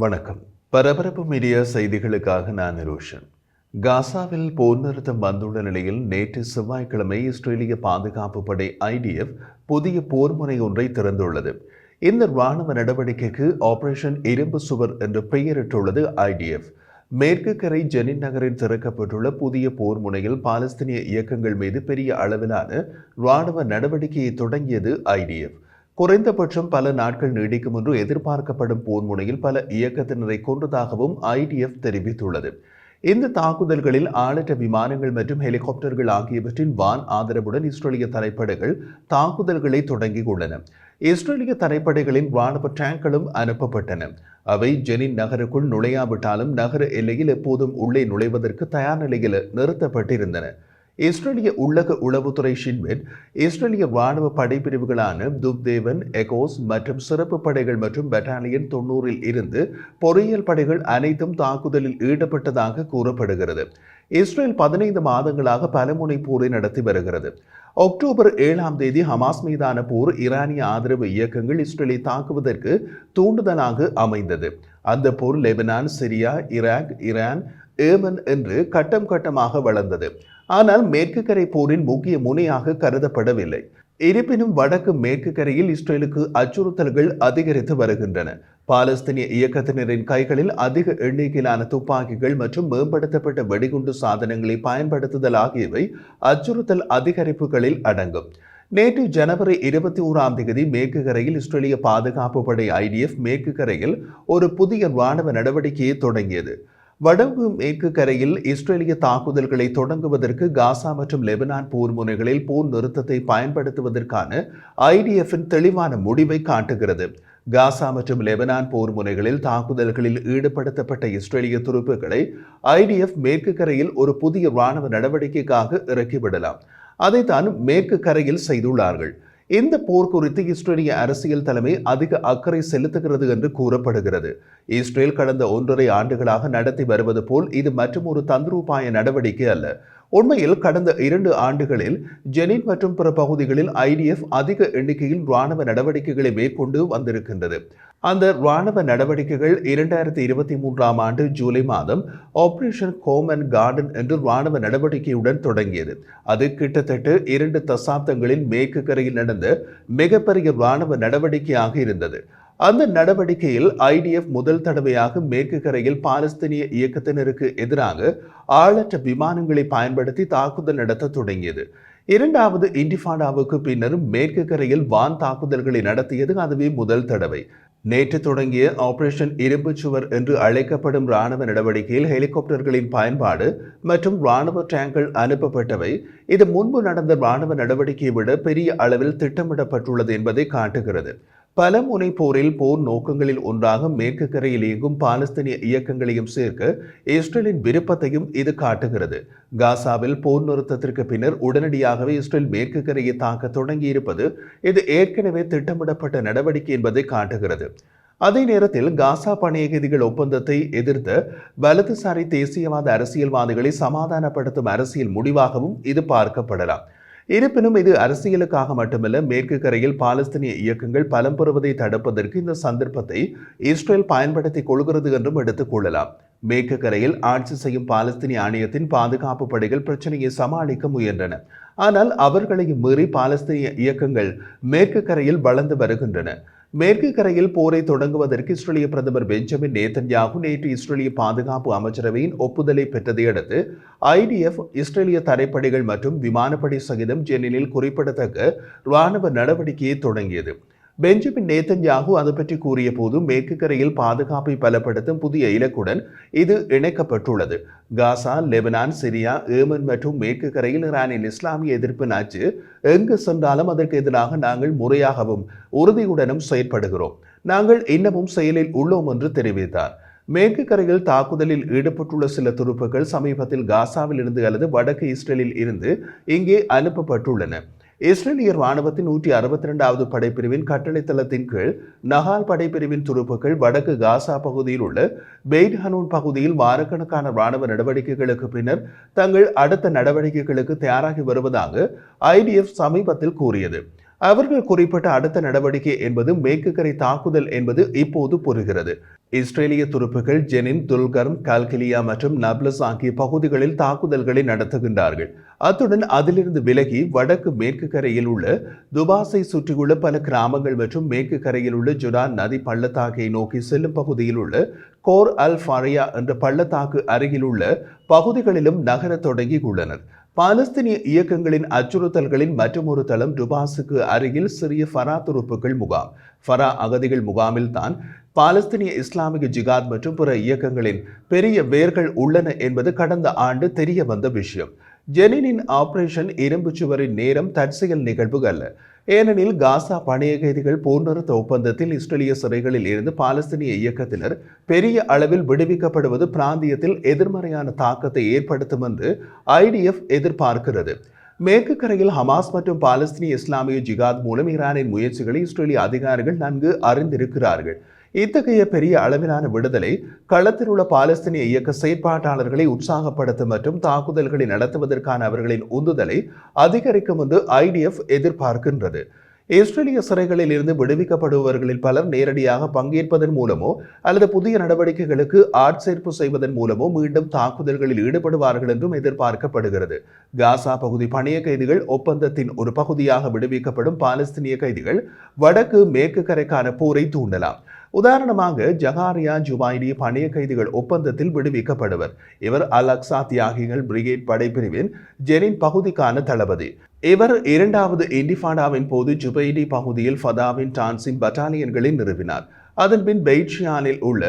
வணக்கம். பரபரப்பு மீடியா செய்திகளுக்காக நான் ரோஷன். காசாவில் போர் நிறுத்தம் வந்துள்ள நிலையில் நேற்று செவ்வாய்க்கிழமை இஸ்ரேலிய பாதுகாப்பு படை IDF புதிய போர் முனை ஒன்றை திறந்துள்ளது. இந்த ராணுவ நடவடிக்கைக்கு ஆபரேஷன் இரும்பு சுவர் என்று பெயரிட்டுள்ளது IDF. மேற்கு கரை ஜெனின் நகரில் திறக்கப்பட்டுள்ள புதிய போர் முனையில் பாலஸ்தீனிய இயக்கங்கள் மீது பெரிய அளவிலான ராணுவ நடவடிக்கையை தொடங்கியது IDF. குறைந்தபட்சம் பல நாட்கள் நீடிக்கும் என்று எதிர்பார்க்கப்படும் போர் முனையில் பல இயக்கத்தினரை கொன்றதாகவும் IDF தெரிவித்துள்ளது. இந்த தாக்குதல்களில் ஆளற்ற விமானங்கள் மற்றும் ஹெலிகாப்டர்கள் ஆகியவற்றின் வான் ஆதரவுடன் இஸ்ரேலிய தரைப்படைகள் தாக்குதல்களை தொடங்கியுள்ளன. இஸ்ரேலிய தரைப்படைகளின் ராணுவ டேங்களும் அனுப்பப்பட்டன. அவை ஜெனின் நகருக்குள் நுழையாவிட்டாலும் நகர எல்லையில் எப்போதும் உள்ளே நுழைவதற்கு தயார் நிலையில் நிறுத்தப்பட்டிருந்தன. இஸ்ரேலிய உள்ளக உளவுத்துறை ஷின்பெட் இஸ்ரேலிய ராணுவ படைப்பிரிவுகளான துப்தேவன், எகோஸ் மற்றும் சிறப்பு படைகள் மற்றும் பெட்டாலியன் 90 இருந்து பொறியியல் படைகள் அனைத்தும் தாக்குதலில் ஈடுபட்டதாக கூறப்படுகிறது. இஸ்ரேல் 15 மாதங்களாக பலமுனை போரை நடத்தி வருகிறது. அக்டோபர் 7 ஹமாஸ் மீதான போர் ஈரானிய ஆதரவு இயக்கங்கள் இஸ்ரேலை தாக்குவதற்கு தூண்டுதலாக அமைந்தது. அந்த போர் Lebanon, Syria, Iraq, Iran, Yemen என்று கட்டம் கட்டமாக வளர்ந்தது. ஆனால் மேற்கு கரை போரின் முக்கிய முனையாக கருதப்படவில்லை. இருப்பினும் வடக்கு மேற்கு கரையில் இஸ்ரேலுக்கு அச்சுறுத்தல்கள் அதிகரித்து வருகின்றன. பாலஸ்தீனிய இயக்கத்தினரின் கைகளில் அதிக எண்ணிக்கையிலான துப்பாக்கிகள் மற்றும் மேம்படுத்தப்பட்ட வெடிகுண்டு சாதனங்களை பயன்படுத்துதல் ஆகியவை அச்சுறுத்தல் அதிகரிப்புகளில் அடங்கும். நேற்று ஜனவரி 21 மேற்கு கரையில் இஸ்ரேலிய பாதுகாப்பு படை IDF மேற்கு கரையில் ஒரு புதிய ராணுவ நடவடிக்கையை தொடங்கியது. வடக்கு மேற்கு கரையில் இஸ்ரேலிய தாக்குதல்களை தொடங்குவதற்கு காசா மற்றும் லெபனான் போர் முனைகளில் போர் நிறுத்தத்தை பயன்படுத்துவதற்கான IDF-இன் தெளிவான முடிவை காட்டுகிறது. காசா மற்றும் லெபனான் போர் முனைகளில் தாக்குதல்களில் ஈடுபடுத்தப்பட்ட இஸ்ரேலிய துருப்புக்களை IDF மேற்கு கரையில் ஒரு புதிய ராணுவ நடவடிக்கைக்காக இறக்கிவிடலாம். அதைத்தான் மேற்கு கரையில் செய்துள்ளார்கள். இந்த போர் குறித்து இஸ்ரேலிய அரசியல் தலைமை அதிக அக்கறை செலுத்துகிறது என்று கூறப்படுகிறது. இஸ்ரேல் கடந்த 1.5 ஆண்டுகளாக நடத்தி வருவது போல் இது மற்றும் ஒரு தந்திரோபாய நடவடிக்கை அல்ல. உண்மையில் கடந்த 2 ஆண்டுகளில் ஜெனின் மற்றும் பிற பகுதிகளில் IDF அதிக எண்ணிக்கையில் ராணுவ நடவடிக்கைகளை மேற்கொண்டு வந்திருக்கின்றது. அந்த ராணுவ நடவடிக்கைகள் 2023 ஜூலை மாதம் ஆபரேஷன் ஹோம் அண்ட் கார்டன் என்ற ராணுவ நடவடிக்கையுடன் தொடங்கியது. அது கிட்டத்தட்ட 2 தசாப்தங்களில் மேற்கு கரையில் நடந்த மிகப்பெரிய ராணுவ நடவடிக்கையாக இருந்தது. அந்த நடவடிக்கையில் IDF முதல் தடவையாக மேற்கு கரையில் பாலஸ்தீனிய இயக்கத்தினருக்கு எதிராக ஆளற்ற விமானங்களை பயன்படுத்தி தாக்குதல் நடத்த தொடங்கியது. 2வது இன்டிஃபாடாவுக்கு பின்னர் மேற்கு கரையில் வான் தாக்குதல்களை நடத்தியது அதுவே முதல் தடவை. நேற்று தொடங்கிய ஆபரேஷன் இரும்பு சுவர் என்று அழைக்கப்படும் ராணுவ நடவடிக்கையில் ஹெலிகாப்டர்களின் பயன்பாடு மற்றும் ராணுவ டேங்கள் அனுப்பப்பட்டவை. இது முன்பு நடந்த ராணுவ நடவடிக்கையை விட பெரிய அளவில் திட்டமிடப்பட்டுள்ளது என்பதை காட்டுகிறது. பல முனை போரில் போர் நோக்கங்களில் ஒன்றாக மேற்கு கரையில் இயங்கும் பாலஸ்தீனிய இயக்கங்களையும் சேர்க்க இஸ்ரேலின் விருப்பத்தையும் இது காட்டுகிறது. காசாவில் போர் நிறுத்தத்திற்கு பின்னர் உடனடியாகவே இஸ்ரேல் மேற்கு கரையை தாக்க தொடங்கியிருப்பது இது ஏற்கனவே திட்டமிடப்பட்ட நடவடிக்கை என்பதை காட்டுகிறது. அதே நேரத்தில் காசா பணியகதிகள் ஒப்பந்தத்தை எதிர்த்த வலதுசாரி தேசியவாத அரசியல்வாதிகளை சமாதானப்படுத்தும் அரசியல் முடிவாகவும் இது பார்க்கப்படலாம். இருப்பினும் இது அரசியலுக்காக மட்டுமல்ல, மேற்கு கரையில் பாலஸ்தீனிய இயக்கங்கள் பலம் பெறுவதை தடுப்பதற்கு இந்த சந்தர்ப்பத்தை இஸ்ரேல் பயன்படுத்திக் கொள்கிறது என்றும் எடுத்துக் கொள்ளலாம். மேற்கு கரையில் ஆட்சி செய்யும் பாலஸ்தீனிய ஆணையத்தின் பாதுகாப்பு படைகள் பிரச்சனையை சமாளிக்க முயன்றன. ஆனால் அவர்களையும் மீறி பாலஸ்தீனிய இயக்கங்கள் மேற்கு கரையில் வளர்ந்து வருகின்றன. மேற்கு கரையில் போரை தொடங்குவதற்கு இஸ்ரேலிய பிரதமர் பெஞ்சமின் நேதன்யாகு நேற்று இஸ்ரேலிய பாதுகாப்பு அமைச்சரவையின் ஒப்புதலை பெற்றதை அடுத்து IDF இஸ்ரேலிய தரைப்படைகள் மற்றும் விமானப்படை சகிதம் ஜெனினில் குறிப்பிடத்தக்க ராணுவ நடவடிக்கையை தொடங்கியது. பெஞ்சமின் நேதன்யாகு அது பற்றி கூறிய போது மேற்கு கரையில் பாதுகாப்பை பலப்படுத்தும் புதிய இலக்குடன் இது இணைக்கப்பட்டுள்ளது. காசா, லெபனான், சிரியா, ஏமன் மற்றும் மேற்கு கரையில் ஈரானின் இஸ்லாமிய எதிர்ப்பு நாச்சு எங்கு சென்றாலும் அதற்கு எதிராக நாங்கள் முறையாகவும் உறுதியுடனும் செயற்படுகிறோம். நாங்கள் இன்னமும் செயலில் உள்ளோம் என்று தெரிவித்தார். மேற்கு கரையில் தாக்குதலில் ஈடுபட்டுள்ள சில துருப்புகள் சமீபத்தில் காசாவில் இருந்து அல்லது வடக்கு இஸ்ரேலில் இருந்து இங்கே அனுப்பப்பட்டுள்ளன. இஸ்ரேலிய ராணுவத்தின் 162வது படைப்பிரிவின் கட்டளை தளத்தின் கீழ் நகால் படைப்பிரிவின் துருப்புகள் வடக்கு காசா பகுதியில் உள்ள பெய்ட் ஹனூன் பகுதியில் வாரக்கணக்கான ராணுவ நடவடிக்கைகளுக்கு பின்னர் தங்கள் அடுத்த நடவடிக்கைகளுக்கு தயாராகி வருவதாக IDF சமீபத்தில் கூறியது. அவர்கள் குறிப்பிட்ட அடுத்த நடவடிக்கை என்பது மேற்கு கரை தாக்குதல் என்பது இப்போது புரிகிறது. இஸ்ரேலிய துருப்புகள் ஜெனின், துல்கர்ம், கால்கிலியா மற்றும் நப்லஸ் ஆகிய பகுதிகளில் தாக்குதல்களை நடத்துகின்றார்கள். அத்துடன் அதிலிருந்து விலகி வடக்கு மேற்கு கரையில் உள்ள துபாஸை சுற்றியுள்ள பல கிராமங்கள் மற்றும் மேற்கு கரையில் உள்ள ஜுடான் நதி பள்ளத்தாக்கை நோக்கி செல்லும் பகுதியில் உள்ள கோர் அல் ஃபரியா என்ற பள்ளத்தாக்கு அருகில் உள்ள பகுதிகளிலும் நகர தொடங்கியுள்ளனர். பாலஸ்தீனிய இயக்கங்களின் அச்சுறுத்தல்களின் மற்றொரு தளம் டுபாஸுக்கு அருகில் சிறிய ஃபரா துருப்புகள் முகாம். ஃபரா அகதிகள் முகாமில் தான் பாலஸ்தீனிய இஸ்லாமிக ஜிகாத் மற்றும் பிற இயக்கங்களின் பெரிய வேர்கள் உள்ளன என்பது கடந்த ஆண்டு தெரிய வந்த விஷயம். ஜெனினின் ஆபரேஷன் இரும்பு சுவரின் நேரம் தற்செயல் நிகழ்வு அல்ல. ஏனெனில் காசா பணைய கைதிகள் போர் நிறுத்த ஒப்பந்தத்தில் இஸ்ரேலிய சிறைகளில் இருந்து பாலஸ்தீனிய இயக்கத்தினர் பெரிய அளவில் விடுவிக்கப்படுவது பிராந்தியத்தில் எதிர்மறையான தாக்கத்தை ஏற்படுத்தும் என்று IDF எதிர்பார்க்கிறது. மேற்கு கரையில் ஹமாஸ் மற்றும் பாலஸ்தீனிய இஸ்லாமிய ஜிகாத் மூலம் ஈரானின் முயற்சிகளை இஸ்ரேலிய அதிகாரிகள் நன்கு அறிந்திருக்கிறார்கள். இத்தகைய பெரிய அளவிலான விடுதலை களத்தில் உள்ள பாலஸ்தீனிய இயக்க செயற்பாட்டாளர்களை உற்சாகப்படுத்தும் மற்றும் தாக்குதல்களை நடத்துவதற்கான அவர்களின் உந்துதலை அதிகரிக்கும் என்று IDF எதிர்பார்க்கின்றது. இஸ்ரேலிய சிறைகளில் இருந்து விடுவிக்கப்படுபவர்களில் பலர் நேரடியாக பங்கேற்பதன் மூலமோ அல்லது புதிய நடவடிக்கைகளுக்கு ஆட்சேர்ப்பு செய்வதன் மூலமோ மீண்டும் தாக்குதல்களில் ஈடுபடுவார்கள் என்றும் எதிர்பார்க்கப்படுகிறது. காசா பகுதி பணைய கைதிகள் ஒப்பந்தத்தின் ஒரு பகுதியாக விடுவிக்கப்படும் பாலஸ்தீனிய கைதிகள் வடக்கு மேற்கு கரைக்கான போரை தூண்டலாம். உதாரணமாக ஜகாரியா ஜுவைடி பணைய கைதிகள் ஒப்பந்தத்தில் விடுவிக்கப்படுவர். இவர் அல் அக்ஸா தியாகிகள் பிரிகேட் படைப்பிரிவின் ஜெனின் பகுதிக்கான தளபதி. இவர் இரண்டாவது இன்டிஃபாடாவின் போது ஜுபைடி பகுதியில் ஃபதாவின் டான்சின் பட்டாலியன்களை நிறுவினார். அதன்பின் பெய்ட்ஷியானில் உள்ள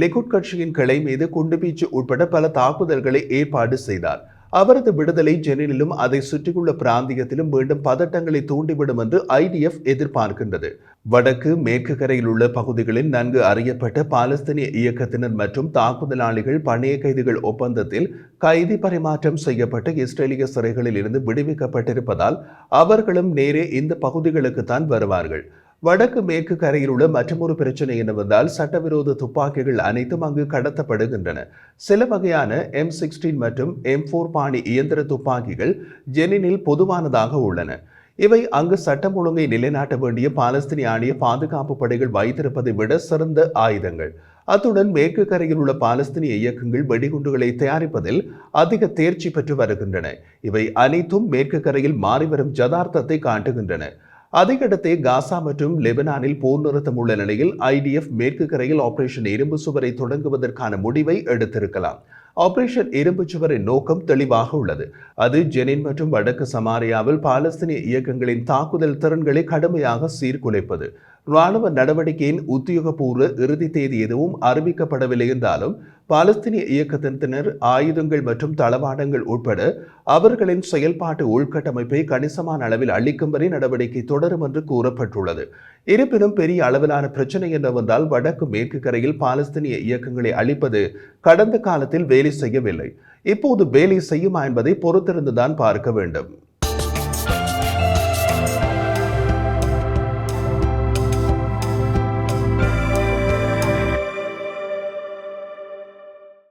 லிகுட் கட்சியின் கிளை மீது குண்டுவீச்சு உட்பட பல தாக்குதல்களை ஏற்பாடு செய்தார். அவரது விடுதலை ஜெனினிலும் அதை சுற்றியுள்ள பிராந்தியத்திலும் மீண்டும் பதட்டங்களை தூண்டிவிடும் என்று IDF எதிர்பார்க்கின்றது. வடக்கு மேற்கு கரையில் உள்ள பகுதிகளில் நன்கு அறியப்பட்ட பாலஸ்தீனிய இயக்கத்தினர் மற்றும் தாக்குதலாளிகள் பணைய கைதிகள் ஒப்பந்தத்தில் கைதி பரிமாற்றம் செய்யப்பட்ட இஸ்ரேலிய சிறைகளில் இருந்து விடுவிக்கப்பட்டிருப்பதால் அவர்களும் நேரே இந்த பகுதிகளுக்குத்தான் வருவார்கள். வடக்கு மேற்கு கரையில் உள்ள மற்றொரு பிரச்சனை என்னவென்றால் சட்டவிரோத துப்பாக்கிகள் அனைத்தும் அங்கு கடத்தப்படுகின்றன. சில வகையான M16 மற்றும் M4 பாணி இயந்திர துப்பாக்கிகள் ஜெனினில் பொதுவானதாக உள்ளன. இவை அங்கு சட்டம் ஒழுங்கை நிலைநாட்ட வேண்டிய பாலஸ்தீனிய ஆணைய பாதுகாப்பு படைகள் வைத்திருப்பதை விட சிறந்த ஆயுதங்கள். அத்துடன் மேற்கு கரையில் உள்ள பாலஸ்தீனிய இயக்கங்கள் வெடிகுண்டுகளை தயாரிப்பதில் அதிக தேர்ச்சி பெற்று வருகின்றன. இவை அனைத்தும் மேற்கு கரையில் மாறிவரும் யதார்த்தத்தை காட்டுகின்றன. அதிகடத்தே காசா மற்றும் லெபனானில் போர் நிறுத்தம் உள்ள நிலையில் IDF மேற்கு கரையில் ஆபரேஷன் இரும்பு சுவரை தொடங்குவதற்கான முடிவை எடுத்திருக்கலாம். ஆபரேஷன் இரும்பு சுவரின் நோக்கம் தெளிவாக உள்ளது. அது ஜெனின் மற்றும் வடக்கு சமாரியாவில் பாலஸ்தீனிய இயக்கங்களின் தாக்குதல் திறன்களை கடுமையாக சீர்குலைப்பது. ராணுவ நடவடிக்கையின் உத்தியோகபூர்வ இறுதி தேதி எதுவும் அறிவிக்கப்படவில்லை என்றாலும் பாலஸ்தீனிய இயக்கத்தினர் ஆயுதங்கள் மற்றும் தளவாடங்கள் உட்பட அவர்களின் செயல்பாட்டு உள்கட்டமைப்பை கணிசமான அளவில் அளிக்கும் வரை நடவடிக்கை தொடரும் என்று கூறப்பட்டுள்ளது. இருப்பினும் பெரிய அளவிலான பிரச்சனை என்னவென்றால் வடக்கு மேற்கு கரையில் பாலஸ்தீனிய இயக்கங்களை அழிப்பது கடந்த காலத்தில் வேலை செய்யவில்லை. இப்போது வேலை செய்யுமா என்பதை பொறுத்திருந்துதான் பார்க்க வேண்டும்.